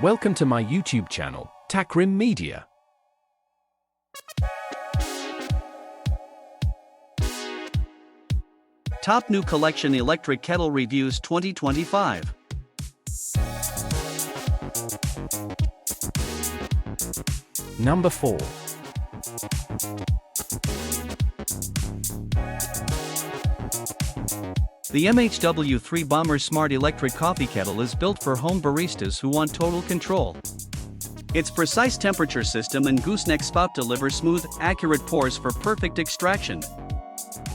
Welcome to my YouTube channel, Takrim Media. Top New Collection Electric Kettle Reviews 2025. Number 4. The MHW3 Bomber Smart Electric Coffee Kettle is built for home baristas who want total control. Its precise temperature system and gooseneck spout deliver smooth, accurate pours for perfect extraction.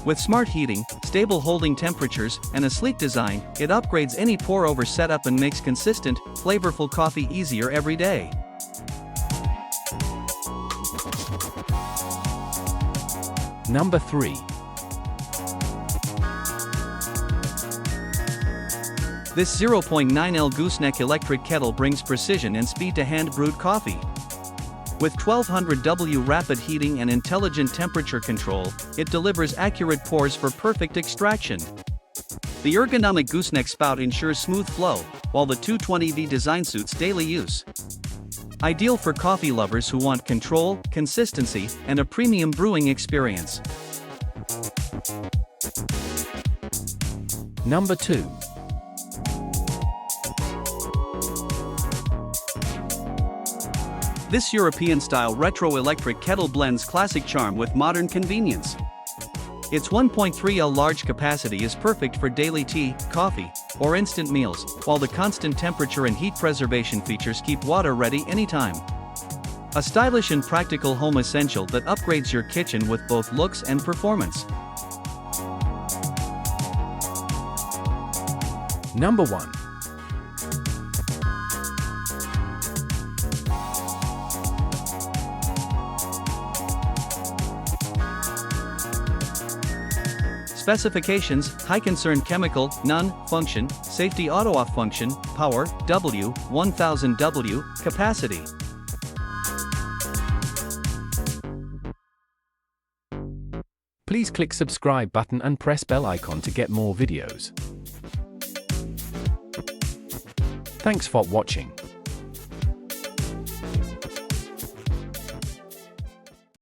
With smart heating, stable holding temperatures, and a sleek design, it upgrades any pour-over setup and makes consistent, flavorful coffee easier every day. Number 3. This 0.9L Gooseneck electric kettle brings precision and speed to hand-brewed coffee. With 1200W rapid heating and intelligent temperature control, it delivers accurate pours for perfect extraction. The ergonomic gooseneck spout ensures smooth flow, while the 220V design suits daily use. Ideal for coffee lovers who want control, consistency, and a premium brewing experience. Number 2. This European-style retro electric kettle blends classic charm with modern convenience. Its 1.3L large capacity is perfect for daily tea, coffee, or instant meals, while the constant temperature and heat preservation features keep water ready anytime. A stylish and practical home essential that upgrades your kitchen with both looks and performance. Number 1. Specifications: high concern chemical, none, function, safety auto off function, power, W, 1000 W, capacity. Please click subscribe button and press bell icon to get more videos. Thanks for watching.